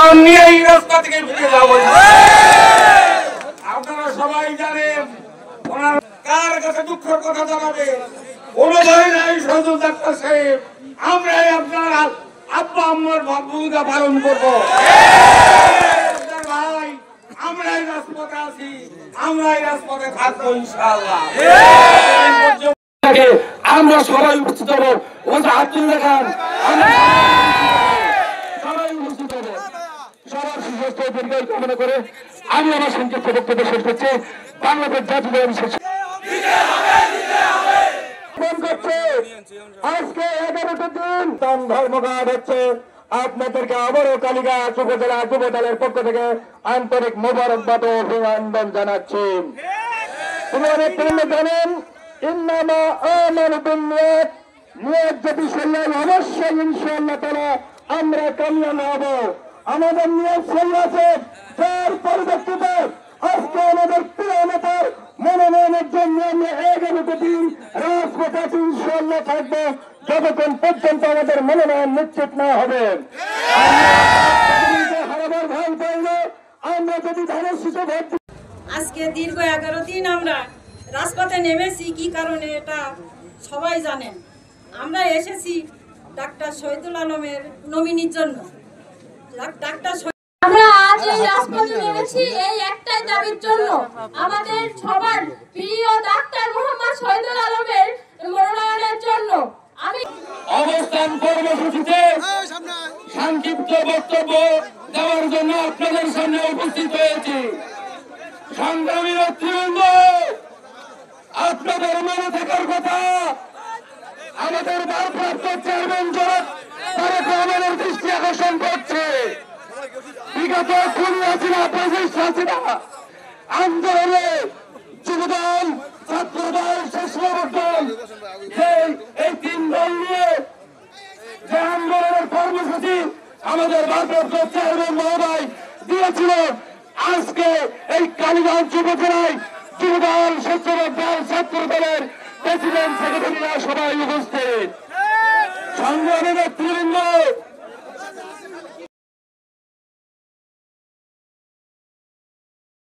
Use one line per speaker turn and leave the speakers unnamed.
সমর্থন নিয়েই রাস্তা থেকে ফিরে যাবো। আপনারা সবাই জানেন ওনার কার কাছে দুঃখের কথা জানাবে, কোনো ভয় নাই সজল ডাক্তার সাহেব, আমরাই আপনার আব্বা আম্মার ভূমিকা পালন করবো। ভাই আমরাই রাজপথে আছি, আমরাই রাজপথে থাকবো ইনশাআল্লাহ। আমরা সবাই উপস্থিত হবো, ওটা হাত তুলে দেখান, সবাই উপস্থিত হবো। সবার সুস্বাস্থ্য দীর্ঘায়ু কামনা করে আমি আমার সংক্ষিপ্ত বক্তব্য শেষ করছি। বাংলাদেশ জাতীয় আজকে 11টা দিন ধর্মঘট হচ্ছে। আপনাদেরকে আবারও কালীগঞ্জ উপজেলা যুব দলের পক্ষ থেকে আন্তরিক মোবারকবাদ ও অভিনন্দন জানাচ্ছি। জানেন ইন্নামা আমানু বিন্নিয়াত, নিয়ত যদি সহিহ অবশ্যই ইনশাআল্লাহ তাআলা আমরা কামিয়াব হব। আমাদের নিয়ত সহিহ আছে, যার পরিবর্তিতে আজকে আমাদের প্রিয় নেতার মনোনয়নের জন্য আমরা 11টা দিন রাজপথে ইনশাআল্লাহ থাকবো, যতক্ষণ পর্যন্ত আমাদের মনোনয়ন নিশ্চিত না হবে। হারাবার ভয় পাই না, আমরা যদি ধানের শীতে ভোট।
আজকে দীর্ঘ 11 দিন আমরা রাজপথে নেমেছি, কি কারণে এটা সবাই জানেন। আমরা এসেছি ডাক্তার শহীদুল আলমের নমিনির জন্য।
আমরা আজ এই রাজপথে নেমেছি এই একটাই দাবির জন্য, আমাদের সবার প্রিয় ডাক্তার মোহাম্মদ শহীদুল আলমের মনোনয়নের জন্য। আমি
অবস্থান কর্মসূচিতে সংক্ষিপ্ত বক্তব্য দেওয়ার জন্য আপনাদের সামনে উপস্থিত হয়েছি। সংগ্রামী নেতৃবৃন্দ, আপনাদের মনে থাকার কথা, আমাদের ভারপ্রাপ্ত চেয়ারম্যান জনাব তারেক রহমানের দৃষ্টি আকর্ষণ করছে। বিগত 20 আন্দোলনে যুবদল, ছাত্রদল, স্বেচ্ছাসেবক দল, এই 3 দল নিয়ে যে আন্দোলনের কর্মসূচি আমাদের ভারপ্রাপ্ত চেয়ারম্যান মহোদয় দিয়েছিল, আজকে এই কালীগঞ্জ উপজেলায় যুবদল, স্বেচ্ছাসেবক দল, ছাত্র দলের প্রেসিডেন্ট সেক্রেটারিরা সবাই উপস্থিত। সংগ্রামী নেতৃবৃন্দ,